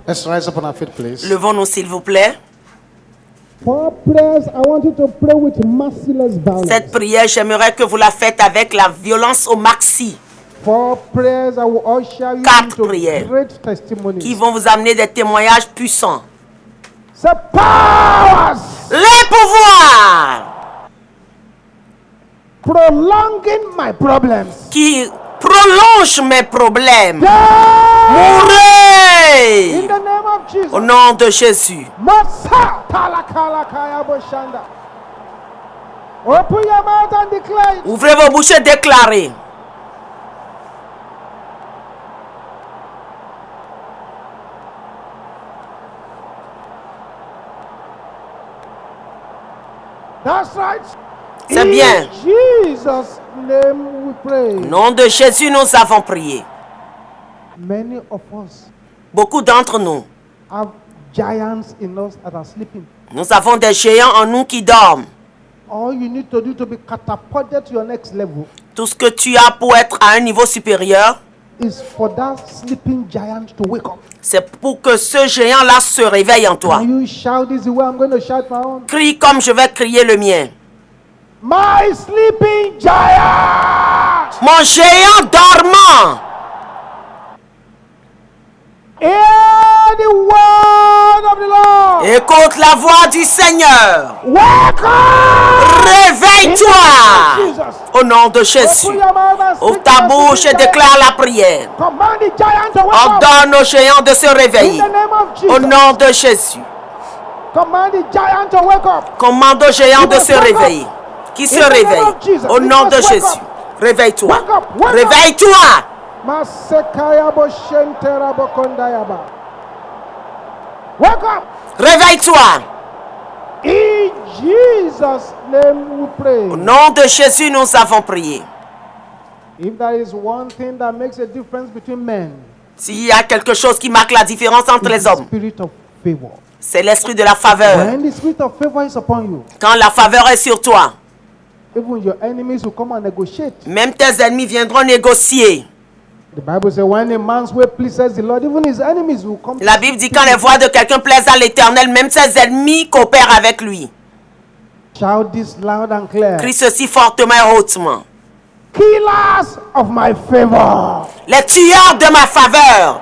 Let's rise up on our feet, please. Levons-nous, s'il vous plaît. 4 prayers, I want you to pray with merciless violence. Cette prière, j'aimerais que vous la faites avec la violence au maxi. 4 prayers, I will usher you 4 into prières great testimonies. qui vont vous amener des témoignages puissants. Say powers Les pouvoirs prolonging my problems. qui prolongent mes problèmes. Die Mourez in the name of Jesus. au nom de Jésus. Masa talakala kaya boshanda. Open your mouth and declare it. Ouvrez vos bouches et déclarez. That's right. C'est bien. In Jesus' name we pray. Au nom de Jésus, nous avons prié. Many of us Beaucoup d'entre nous, have giants in us that are sleeping. nous avons des géants en nous qui dorment. All you need to do to be catapulted to your next level Tout ce que tu as pour être à un niveau supérieur, is for that sleeping giant to wake up. c'est pour que ce géant-là se réveille en toi. Can you shout this the way I'm going to shout my own? Crie comme je vais crier le mien. My sleeping giant! Mon géant dormant, Hear the word of the Lord! écoute la voix du Seigneur. Wake up! Réveille-toi au nom de Jésus. Open your mouth and Ouvre speak ta to the bouche et sleeping giant. déclare la prière. Command the giant to wake up! Ordonne au géant de se In réveiller. the name of Au Jesus. nom de Jésus. Command the giant to wake up! Commande au géant de se réveiller. Qui se réveille. Au nom de Jésus. Réveille-toi. Réveille-toi. Masekaya boshentera bokondayaba. Wake up! Réveille-toi. In Jesus' name we pray. Au nom de Jésus, nous avons prié. If there is one thing that makes a difference between men, S'il y a quelque chose qui marque la différence entre it's les the hommes, spirit of favor. c'est l'esprit de la faveur. When the spirit of favor is upon you, Quand la faveur est sur toi, even your enemies will come and negotiate. même tes ennemis viendront négocier. The Bible says when a man's way pleases the Lord, even his enemies will come. La Bible dit quand les voies de quelqu'un plaisent à l'Éternel, même ses ennemis coopèrent avec lui. Shout this loud and clear. Crie ceci fortement et hautement. Killers of my favor. Les tueurs de ma faveur,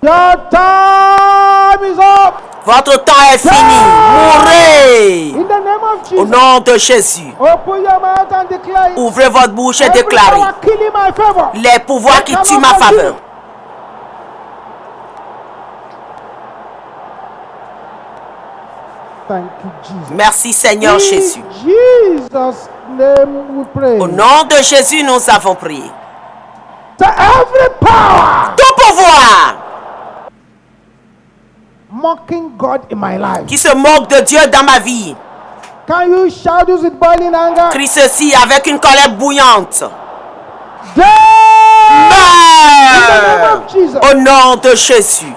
Your time is up. votre temps est fini. Mourez In the name of au Jesus. nom de Jésus. Open your mouth and declare it. Ouvrez votre bouche et Every déclarez power killing my favor. les pouvoirs qui tuent ma faveur. Thank you, Jesus. Merci Seigneur Jésus. In Jesus' name we pray. Au nom de Jésus, nous avons prié. To every power Tout pouvoir mocking God in my life. qui se moque de Dieu dans ma vie, Can you shout this with boiling anger? crie ceci avec une colère bouillante. Death! In the name Meurs of Jesus. au nom de Jésus.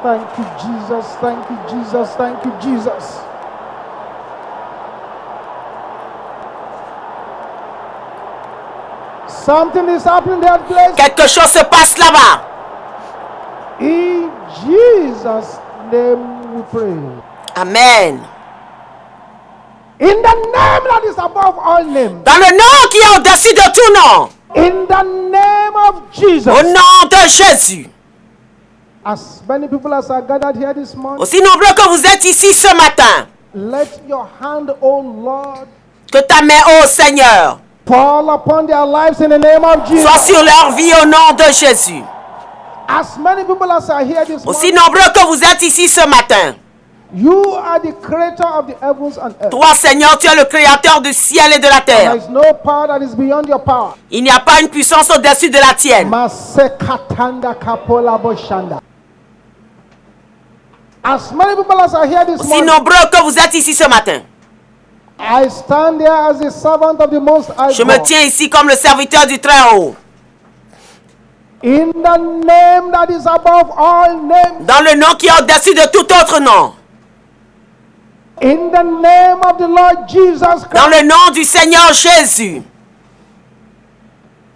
Thank you, Jesus. Thank you, Jesus. Thank you, Jesus. Something is happening in that place. Quelque chose se passe là-bas. In Jesus' name we pray. Amen. In the name that is above all names. Dans le nom qui est au-dessus de tout nom. In the name of Jesus. Au nom de Jésus. As many people as are gathered here this morning, Aussi nombreux que vous êtes ici ce matin, let your hand, O Lord, que ta main, ô Seigneur, fall upon their lives in the name of Jesus. soit sur leur vie au nom de Jésus. As many people as are here this Aussi morning, nombreux que vous êtes ici ce matin, you are the creator of the heavens and earth. toi Seigneur, tu es le créateur du ciel et de la There terre. is no power that is beyond your power. Il n'y a pas une puissance au-dessus de la tienne. Masekatanda kapola boshanda. As many people as are here this Aussi morning, nombreux que vous êtes ici ce matin, I stand there as a servant of the Most High je me God. tiens ici comme le serviteur du Très-Haut. In the name that is above all names. Dans le nom qui est au-dessus de tout autre nom. In the name of the Lord Jesus Dans Christ. le nom du Seigneur Jésus.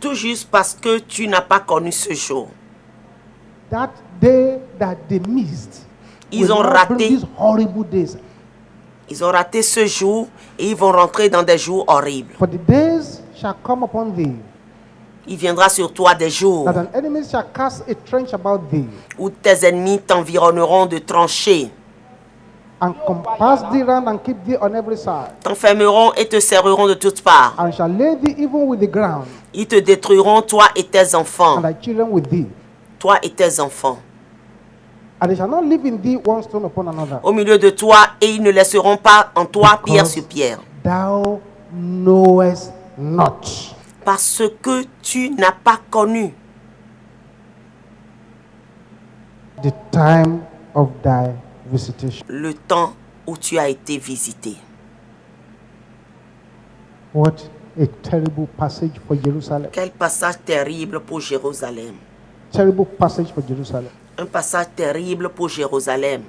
Tout juste parce que tu n'as pas connu ce jour. That day that they missed. Ils will ont now raté. bring these horrible days. Ils ont raté ce jour et ils vont rentrer dans des jours horribles. For the days shall come upon thee, Il viendra sur toi des jours that an enemy shall cast a trench about thee, où tes ennemis t'environneront de tranchées, and compass thee round and keep thee on every side, t'enfermeront et te serreront de toutes parts. and shall lay thee even with the ground, Ils te détruiront, toi et tes enfants. and thy children with thee. Toi et tes enfants. And they shall not leave in thee one stone upon another, Au milieu de toi, et ils ne laisseront pas en toi pierre because sur pierre. thou knowest not Parce que tu n'as pas connu the time of thy visitation. le temps où tu as été visité. What a terrible passage for Jerusalem. Quel passage terrible pour Jérusalem. Terrible passage for Jerusalem. Un passage terrible pour Jérusalem.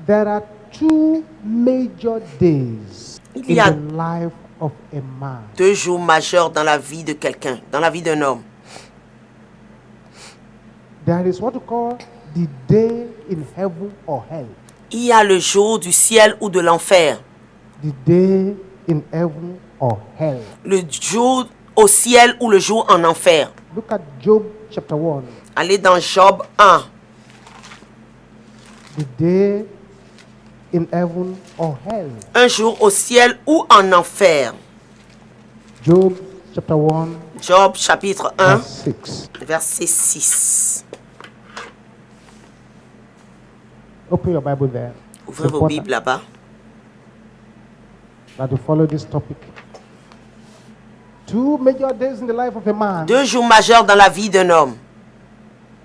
There are two major days Il in y a the life of a man. 2 jours majeurs dans la vie de quelqu'un, dans la vie d'un homme. There is what we call the day in heaven or hell. Il y a le jour du ciel ou de l'enfer. The day in heaven or hell. Le jour au ciel ou le jour en enfer. Look at Job chapter 1. Allez dans Job 1. The day in heaven or hell. Un jour au ciel ou en enfer. Job chapter 1 Job chapitre 1, verse 6. verset 6. Open your Bible there. Ouvrez vos Important Bibles là-bas. that you follow this topic. Two major days in the life of a man. 2 jours majeurs dans la vie d'un homme.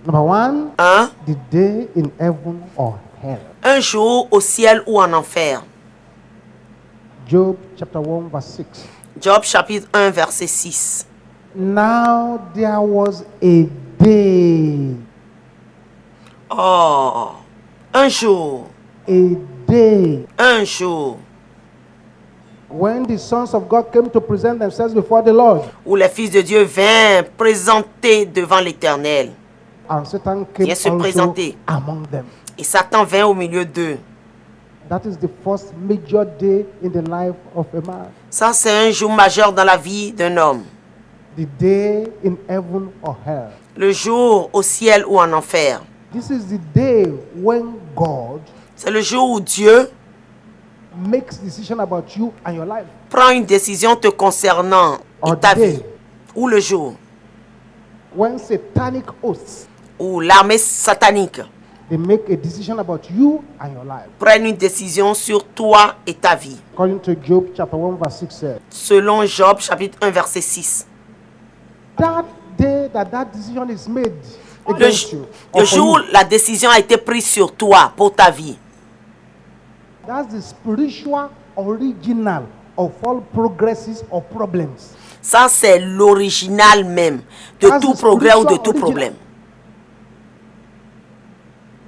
Number one, 1. the day in heaven or hell. Un jour au ciel ou en enfer. Job chapter 1 verse 6. Job chapitre 1, verset 6. Now there was a day, Oh, un jour, a jour when the sons of God came to present themselves before the Lord, où les fils de Dieu vinrent présenter devant l'Éternel. and Satan came Viens se also présenter. among them. Et Satan vint au milieu d'eux. That is the first major day in the life of a man. Ça, c'est un jour majeur dans la vie d'un homme. The day in heaven or hell. Le jour au ciel ou en enfer. This is the day when God C'est le jour où Dieu makes decision about you and your life. prend une décision te concernant et Or ta the day vie. Ou le jour when satanic hosts, où l'armée satanique they make a decision about you and your life. prenne une décision sur toi et ta vie. According to Job chapter 1 verse 6 says, Selon Job chapitre 1, verset 6. that day that decision is made Le, against you, or le for jour où you, la décision a été prise sur toi pour ta vie, that's the spiritual original of all progresses or problems. ça c'est l'original même de That's tout the progrès ou de spiritual tout original. problème.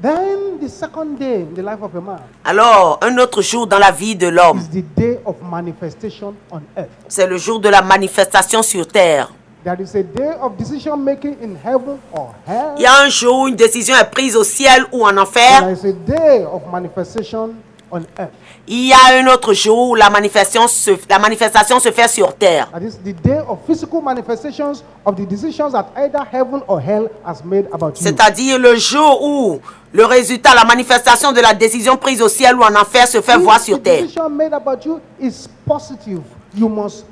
Then the second day in the life of a man Alors, un autre jour dans la vie de l'homme, is the day of manifestation on earth. c'est le jour de la manifestation sur terre. There is a day of decision making in heaven or hell. Il y a un jour où une décision est prise au ciel ou en There enfer. is a day of manifestation on earth. Il y a un autre jour où la manifestation se fait sur terre. That is the day of physical manifestations of the decisions that either heaven or hell has made about you. C'est-à-dire le jour où le résultat, la manifestation de la décision prise au ciel ou en enfer se fait voir If sur the terre. decision made about you is positive, you must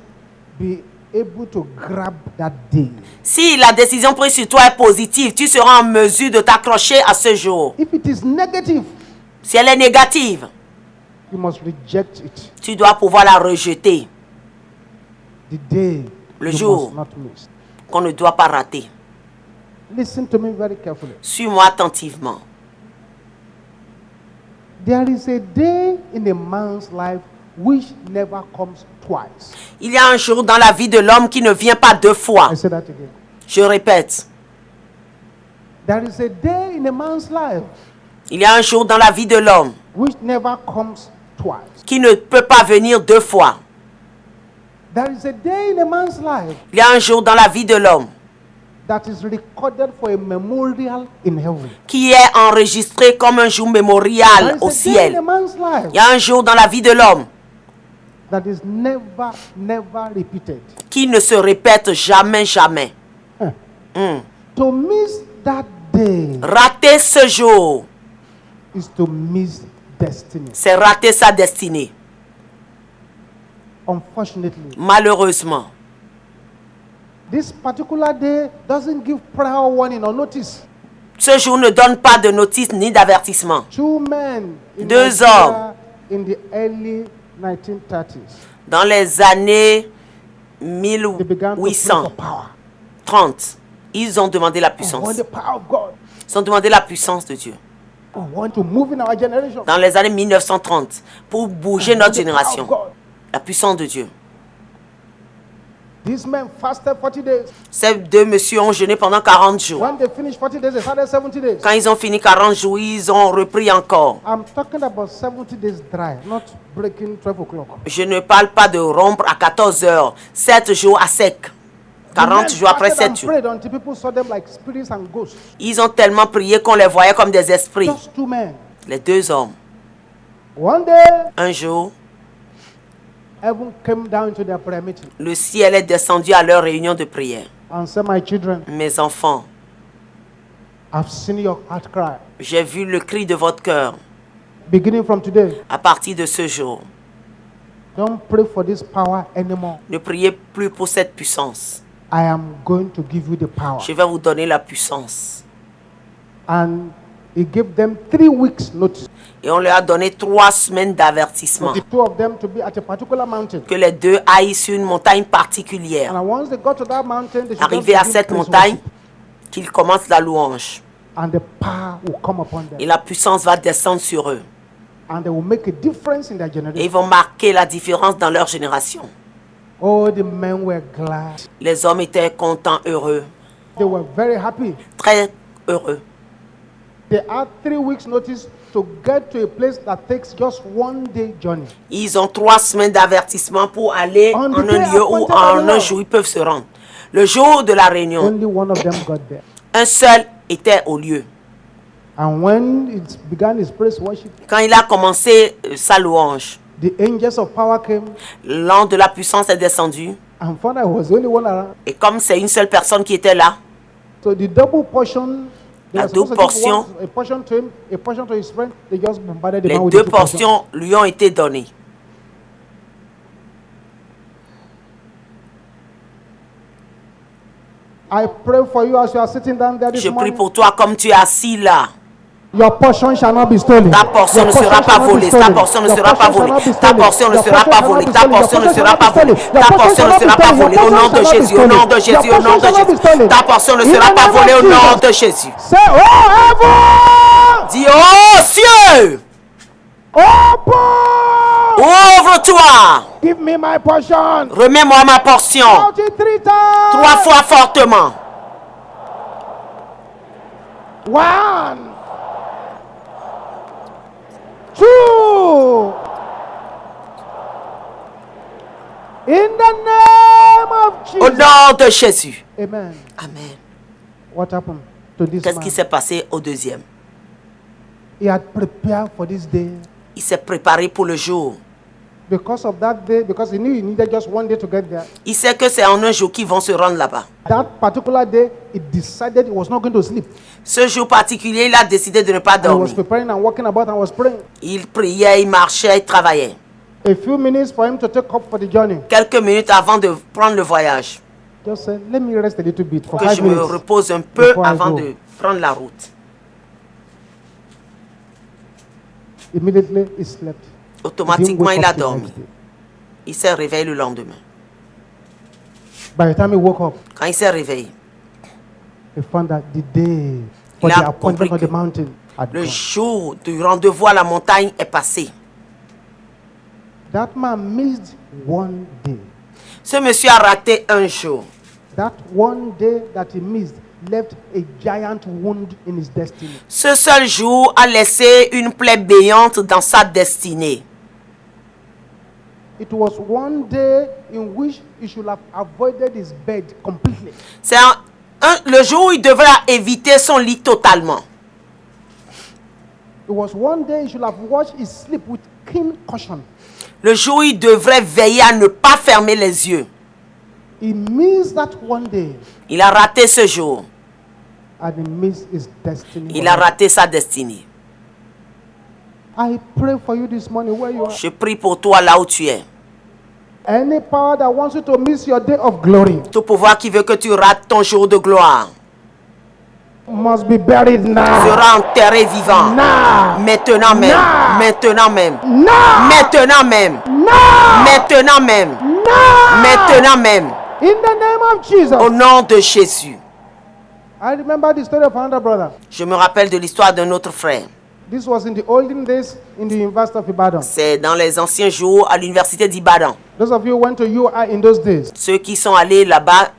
be able to grab that day. Si la décision prise sur toi est positive, tu seras en mesure de t'accrocher à ce jour. If it is negative, Si elle est négative, you must reject it. tu dois pouvoir la rejeter, The day Le you jour. must not miss. qu'on ne doit pas rater. Listen to me very carefully. Suis-moi attentivement. There is a day in a man's life which never comes twice. Il y a un jour dans la vie de l'homme qui ne vient pas 2 fois. I say that again. Je répète, There is a day in a man's life il y a un jour dans la vie de l'homme which never comes twice. qui ne peut pas venir 2 fois. There is a day in a man's life Il y a un jour dans la vie de l'homme that is recorded for a memorial in heaven. qui est enregistré comme un jour There mémorial is au a day in a ciel. man's life Il y a un jour dans la vie de l'homme that is never repeated. qui ne se répète jamais, jamais. Huh. Hmm. To miss that day Rater ce jour, is to miss destiny. c'est rater sa destinée. Unfortunately, Malheureusement, this particular day doesn't give prior warning or notice. ce jour ne donne pas de notice ni d'avertissement. Two men in Deux Nigeria in the early 1930s, Dans les années they began to pray for 1830, power. ils ont demandé la We puissance. want the power of God. Ils ont demandé la puissance de Dieu. We want to move in our generation. Dans les années 1930, pour bouger We want notre the power génération. of God. La puissance de Dieu. These men fasted 40 days. Ces deux messieurs ont jeûné pendant 40 jours. When they finished 40 days, they started 70 days. Quand ils ont fini 40 jours, ils ont repris encore. I'm talking about 70 days dry, not breaking 12 o'clock. Je ne parle pas de rompre à 14 heures, 7 jours à sec. 40 jours après 7 jours. Prayed until people saw them like spirits and ghosts. Ils ont tellement prié qu'on les voyait comme des esprits. Just two men. Les deux hommes. One day, Un jour, heaven came down into their prayer meeting le ciel est descendu à leur réunion de prière. and said, "My children, Mes enfants, I've seen your heart cry. j'ai vu le cri de votre cœur. Beginning from today, À partir de ce jour, don't pray for this power anymore. ne priez plus pour cette puissance. I am going to give you the power." Je vais vous donner la puissance. And he gave them 3 weeks notice Et on leur a donné 3 semaines d'avertissement. for the two of them to be at a particular mountain. Que les deux aillent sur une montagne particulière. And once they got to that mountain, they should Arrivés à just cette begin praise montagne, worship. qu'ils commencent la louange. And the power will come upon Et them. la puissance va descendre sur eux. And they will make a difference in their Et ils generation. vont marquer la différence dans leur génération. Oh, the men were glad. Les hommes étaient contents, heureux, They were very happy. très heureux. They had 3 weeks notice to get to a place that takes just 1 day journey. Ils ont 3 semaines d'avertissement pour aller On en the un day lieu où appointed by en the un Lord. jour ils peuvent se rendre. Le jour de la réunion, Only one of them got there. un seul était au lieu. And when it began his praise worship, Quand il a commencé sa louange, the angels of power came l'ange de la puissance est descendu. and found I was the only one around. Et comme c'est une seule personne qui était là, So the double portion, they La were supposed to double give portion. a portion to him, a portion to his friend. They just bombarded the les man with deux the 2 portions. portions lui ont été données. I pray for you as you are sitting down there this Je prie morning. pour toi comme tu es assis là. Your portion shall not be stolen. Ta portion ne sera pas volée. Ta portion ne sera pas volée. Ta portion ne sera pas volée. Ta portion ne sera pas volée. Ta portion ne sera pas volée. Au nom de Jésus. Au nom de Jésus. Au nom de Jésus. Ta portion ne sera pas volée au nom de Jésus. Say, oh heaven, Dis, oh cieux, open, ouvre-toi. give me my portion. Remets-moi ma portion. Shout it 3 times. 3 fois fortement. 1, 2. In the name of Au Jesus. nom de Jésus. Amen. Amen. What happened to this Qu'est-ce qui man? s'est passé au deuxième? He had prepared for this day. Il s'est préparé pour le jour. Because of that day, because he knew he needed just 1 day to get there. Il sait que c'est en un jour qu'ils vont se rendre là-bas. That particular day, he decided he was not going to sleep. Ce jour particulier, il a décidé de ne pas And he was dormir. preparing and walking about and was praying. Il priait, il marchait, il travaillait. A few minutes for him to take up for the journey. Quelques minutes avant de prendre le voyage, Just said, let me rest a little bit for que 5 je me minutes. repose un peu before I avant go. de prendre la route. Immediately he slept. He didn't Automatiquement, wake il a up the dormi. next day. Il s'est réveillé le lendemain. By the time he woke up, Quand il s'est réveillé, he found that the day for Il the a appointment compris on the que mountain had le gone. jour du rendez-vous à la montagne est passé. That man missed 1 day. Ce monsieur a raté un jour. That 1 day that he missed left a giant wound in his destiny. Ce seul jour a laissé une plaie béante dans sa destinée. It was one day in which he should have avoided his bed completely. C'est le jour où il devrait éviter son lit totalement. It was one day he should have watched his sleep with keen caution. Le jour où il devrait veiller à ne pas fermer les yeux. He missed that one day. Il a raté ce jour. And he missed his destiny. Il a raté sa destinée. I pray for you this morning where you are. Je prie pour toi là où tu es. Any power that wants you to miss your day of glory Tout pouvoir qui veut que tu rates ton jour de gloire must be buried now. sera enterré vivant. Now. Maintenant même. Now. Maintenant même. Now. Maintenant même. Now. Maintenant même. Now. Maintenant même. In the name of Jesus. Au nom de Jésus. I remember the story of another brother. Je me rappelle de l'histoire d'un autre frère. This was in the olden days in the University of Ibadan. C'est dans les anciens jours à l'université d'Ibadan. Those of you who went to UI in those days, Ceux qui sont allés là-bas,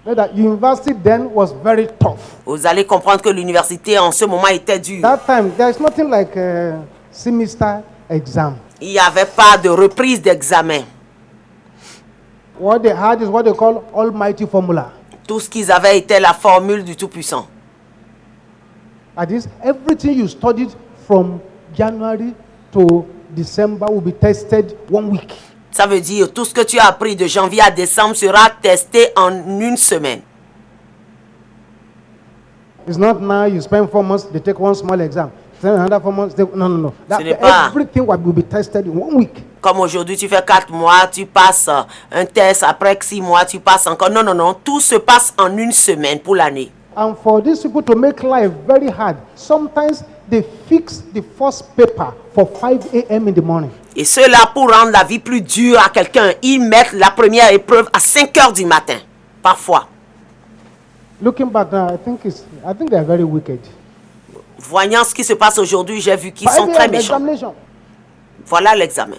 know that university then was very tough. vous allez comprendre que l'université en ce moment était dure. That time, there is nothing like a semester exam. Il n'y avait pas de reprise d'examen. What they had is what they call almighty formula. Tout ce qu'ils avaient était la formule du Tout-Puissant. That is, everything you studied from January to December will be tested 1 week. Ça veut dire tout ce que tu as appris de janvier à décembre sera testé en une semaine. It's not now you spend 4 months, they take one small exam. Then another 4 months, no. Ce n'est pas- Everything will be tested in 1 week. Comme aujourd'hui, tu fais 4 mois, tu passes un test. Après 6 mois, tu passes encore. Non. Tout se passe en une semaine pour l'année. And for these people to make life very hard, sometimes they fix the first paper for 5 a.m. in the morning. Et cela pour rendre la vie plus dure à quelqu'un. Ils mettent la première épreuve à 5 heures du matin. Parfois. Looking back now, I think they are very wicked. Voyant ce qui se passe aujourd'hui, j'ai vu qu'ils 5 sont très a.m. méchants. examination. Voilà l'examen.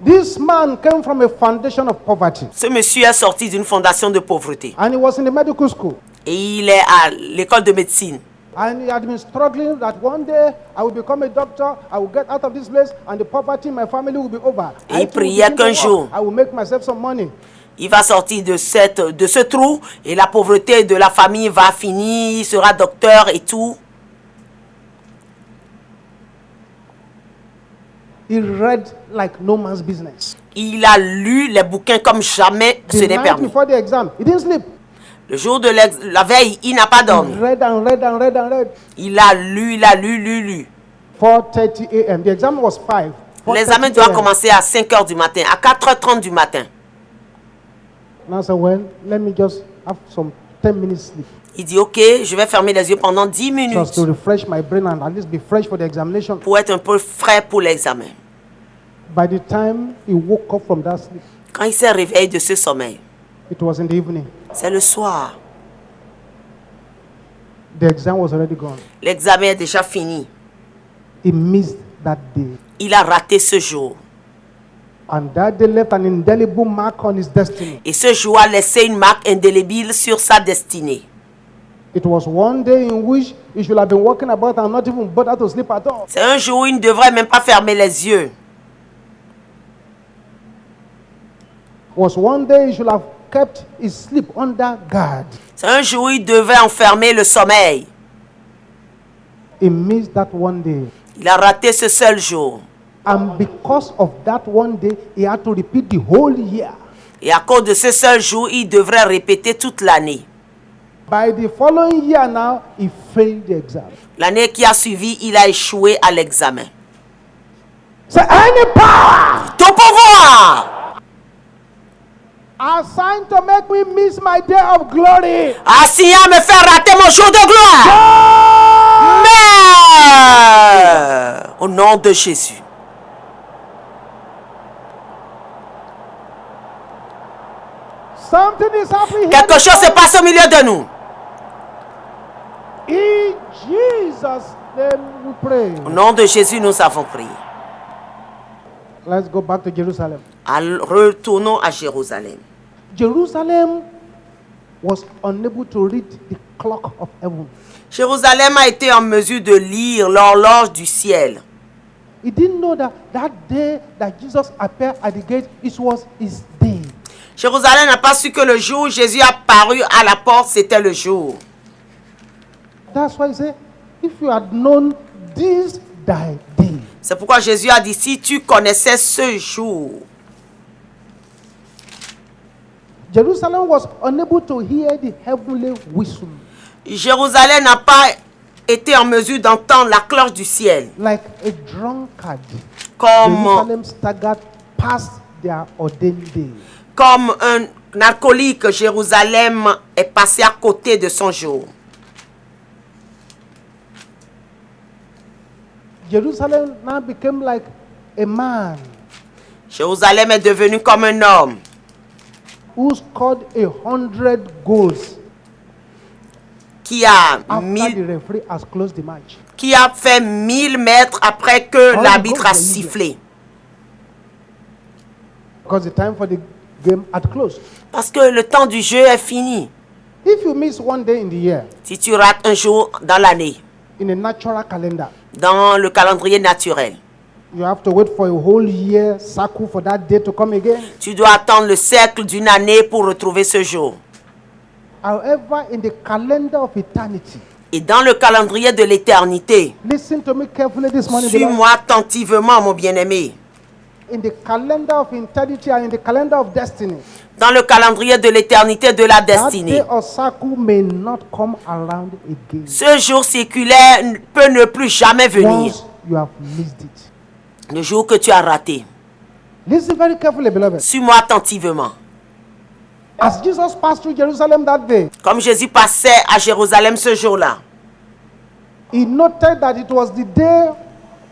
This man came from a foundation of poverty, Ce monsieur est sorti d'une fondation de pauvreté. and he was in the medical school. Et il est à l'école de médecine. And he had been struggling that one day I will become a doctor, I will get out of this place, and the poverty in my family will be over. Et I il too will priait begin to qu'un work. jour, I will make myself some money. il va sortir de ce trou et la pauvreté de la famille va finir. Il sera docteur et tout. He read like no man's business. Il a lu les bouquins comme jamais The ce n'est night permis. before the exam, he didn't sleep. Le jour de la veille, il n'a pas dormi. Read and read and read and read. Il a lu. 4:30 a.m. The exam was 5. L'examen doit commencer à 5 heures du matin, à 4h30 du matin. And I said, well, let me just have some 10 minutes sleep. Il dit, ok, je vais fermer les yeux pendant 10 Just minutes to refresh my brain and at least be fresh for the examination. pour être un peu frais pour l'examen. By the time he woke up from that sleep, Quand il s'est réveillé de ce sommeil, it was in the evening. c'est le soir. The exam was already gone. L'examen est déjà fini. He missed that day. Il a raté ce jour. And that day left an indelible mark on his destiny. Et ce jour a laissé une marque indélébile sur sa destinée. It was one day in which he should have been walking about and not even bother to sleep at all. C'est un jour où il ne devrait même pas fermer les yeux. Was one day he should have kept his sleep under guard. C'est un jour où il devait enfermer le sommeil. He missed that one day. Il a raté ce seul jour. And because of that one day, he had to repeat the whole year. Et à cause de ce seul jour, il devrait répéter toute l'année. By the following year now, he failed the exam. L'année qui a suivi, il a échoué à l'examen. So any power Tout pouvoir assigned to make me miss my day of glory, assigné à me faire rater mon jour de gloire. Meurs au nom de Jésus. something is happening here. Quelque chose se passe au milieu de nous. In Jesus' name we pray. Au nom de Jésus, nous avons prié. Let's go back to Jerusalem. Retournons à Jérusalem. Jerusalem was unable to read the clock of heaven. Jérusalem a été en mesure de lire l'horloge du ciel. He didn't know that that day that Jesus appeared at the gate, it was his day. Jérusalem n'a pas su que le jour où Jésus a paru à la porte, c'était le jour. That's why he said, if you had known this thy day. C'est pourquoi Jésus a dit, si tu connaissais ce jour. Jerusalem was unable to hear the heavenly whistle. Jérusalem n'a pas été en mesure d'entendre la cloche du ciel. Like a drunkard, Comme Jerusalem staggered past their ordained day. un alcoolique, Jérusalem est passé à côté de son jour. Jerusalem now became like a man Jérusalem est devenu comme un homme who scored 100 goals qui a, after the referee has closed the match. qui a fait 1000 mètres après que l'arbitre a sifflé. Because the time for the game had closed. Parce que le temps du jeu est fini. If you miss one day in the year, Si tu rates un jour dans l'année, in a natural calendar, dans le calendrier naturel, you have to wait for a whole year cycle for that day to come again. tu dois attendre le cercle d'une année pour retrouver ce jour. However, in the calendar of eternity, Et dans le calendrier de l'éternité, listen to me carefully this morning, beloved. suis-moi attentivement, mon bien-aimé. In the calendar of eternity and in the calendar of destiny, Dans le calendrier de l'éternité de la that day destinée, or cycle may not come around again ce jour séculaire peut ne plus jamais venir. once you have missed it. Le jour que tu as raté. Listen very carefully, beloved. Suis-moi attentivement. As Jesus passed through Jerusalem that day, Comme Jésus passait à Jérusalem ce jour-là, he noted that it was the day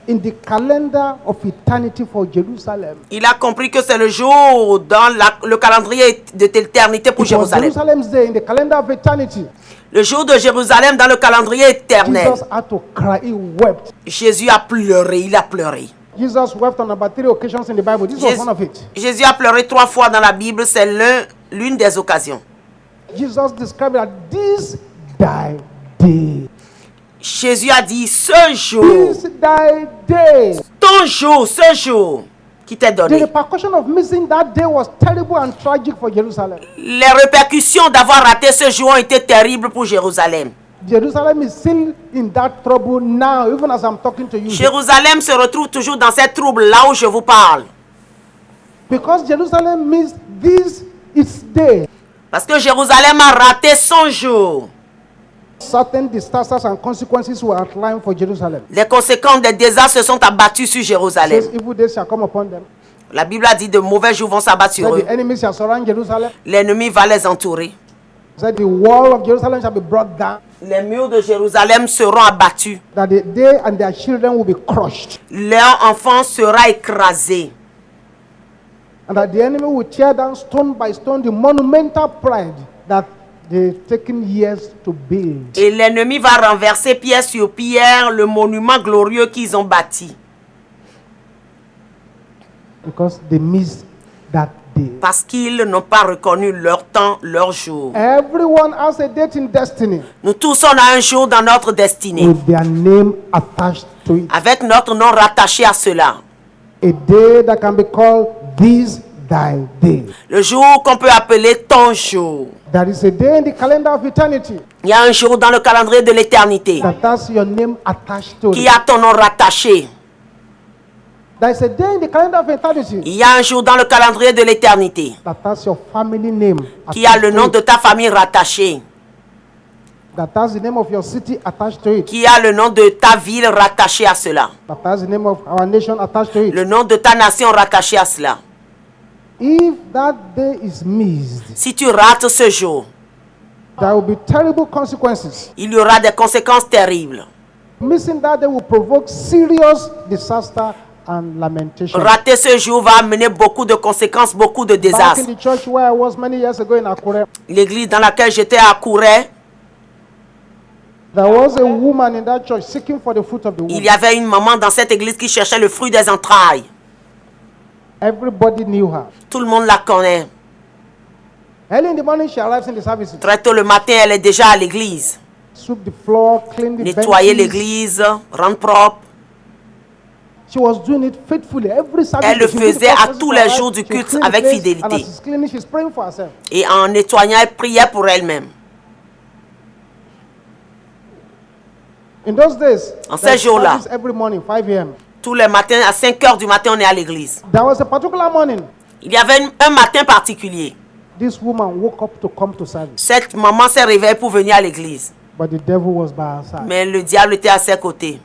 in the calendar of eternity for Jerusalem. il a compris que c'est le jour dans le calendrier de l'éternité pour It was Jérusalem. Jerusalem's day in the calendar of eternity. Le jour de Jérusalem dans le calendrier éternel. Jesus had to cry. He wept. Jésus a pleuré, il a pleuré. Jesus wept on about 3 occasions in the Bible. This was one of it. Jésus a pleuré 3 fois dans la Bible, c'est l'une des occasions. Jesus described it as this thy day. Jésus a dit, ce jour, This thy day. ton jour, ce jour qui t'est The donné. repercussion of missing that day was terrible and tragic for Jerusalem. Les répercussions d'avoir raté ce jour ont été terribles pour Jérusalem. Jerusalem is still in that trouble now, even as I'm talking to you. Jérusalem se retrouve toujours dans ces troubles là où je vous parle. Because Jerusalem missed this its day. Parce que Jérusalem a raté son jour. Certain disasters and consequences were outlined for Jerusalem. Les conséquences des désastres se sont abattues sur Jérusalem. Says evil days shall come upon them. La Bible a dit de mauvais jours vont s'abattre sur That eux. the enemies shall surround Jerusalem. L'ennemi va les entourer. That the wall of Jerusalem shall be brought down. Les murs de Jérusalem seront abattus. That they and their children will be crushed. Leur enfant sera écrasé. And that the enemy will tear down stone by stone the monumental pride that they've taken years to build. Et l'ennemi va renverser pierre sur pierre le monument glorieux qu'ils ont bâti. Because they missed that day. Parce qu'ils n'ont pas reconnu leur temps, leur jour. Everyone has a date in destiny Nous tous, on a un jour dans notre destinée. with their name attached to it. Avec notre nom rattaché à cela. A day that can be called this thy day. Le jour qu'on peut appeler ton jour. There is a day in the calendar of eternity Il y a un jour dans le calendrier de l'éternité that has your name attached to qui it. a ton nom rattaché. There is a day in the calendar of eternity Il y a un jour dans le calendrier de l'éternité that has your family name qui a le attached nom to de it. ta famille rattaché. That has the name of your city attached to it. Qui a le nom de ta ville rattaché à cela. That has the name of our nation attached to it. Le nom de ta nation rattaché à cela. If that day is missed, Si tu rates ce jour, there will be terrible consequences. il y aura des conséquences terribles. Missing that day will provoke serious disaster and lamentation. Rater ce jour va amener beaucoup de conséquences, beaucoup de Back in désastres. the church where I was many years ago in Akure, L'église dans laquelle j'étais à Kouret, there was a woman in that church seeking for the fruit of the il womb. y avait une maman dans cette église qui cherchait le fruit des entrailles. Everybody knew her. Tout le monde la connaît. Early in the morning, she arrives in the services. Très tôt le matin, elle est déjà à l'église. Sweep the floor, clean the Nettoyer benches, l'église, rendre propre, She was doing it faithfully. Every Sabbath, Elle le she did the faisait à process tous for les her. jours du She culte cleaned the avec place, fidélité. and as she's cleaning, she's praying for herself. Et en nettoyant, elle priait pour elle-même. In those days, En ces there's jours-là, service every morning, 5 a.m. tous les matins, à 5 heures du matin, on est à l'église. There was a particular morning, Il y avait un matin particulier. this woman woke up to come to service, Cette maman s'est réveillée pour venir à l'église. but the devil was by her side. Mais le diable était à ses côtés.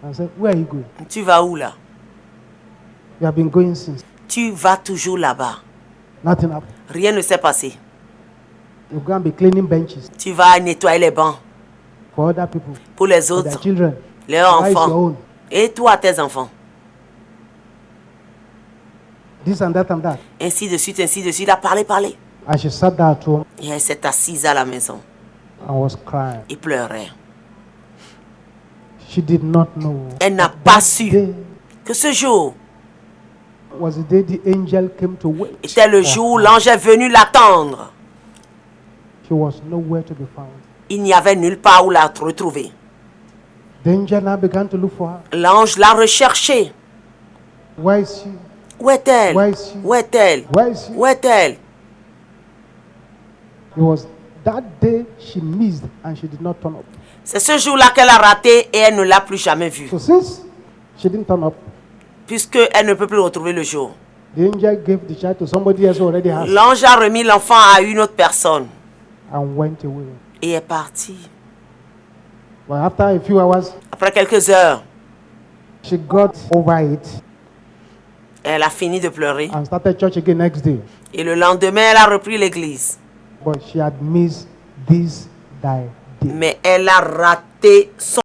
I said, where are you going? Tu vas où là? You have been going since. Tu vas toujours là-bas. Nothing happened. Rien ne s'est passé. You're going to be cleaning benches Tu vas nettoyer les bancs for other people, pour les for their autres, children. leurs Why is your enfants. own? Et toi, tes enfants. This and that and that. Ainsi de suite, ainsi de suite. À parler, parler. And she sat there at home Et elle s'est assise à la maison and was crying. et pleurait. She did not know. Elle n'a that pas that su day que ce jour was the day the angel came to wait. était le for jour où her. l'ange est venu l'attendre. She was nowhere to be found. Il n'y avait nulle part où la retrouver. The angel now began to look for her. L'ange l'a recherchée. Where is she? Où est-elle? Where is she? Où est-elle? Where is she? Où est-elle? It was that day she missed and she did not turn up. C'est ce jour-là qu'elle a raté et elle ne l'a plus jamais vue. So since she didn't turn up, Puisqu'elle ne peut plus retrouver le jour. the angel gave the child to somebody else who already has L'ange a remis l'enfant à une autre personne and went away. et est parti. But after a few hours, Après quelques heures, she got over it elle a fini de pleurer. and started church again next day. Et le lendemain, elle a repris l'église. But she had missed this day. Mais elle a raté son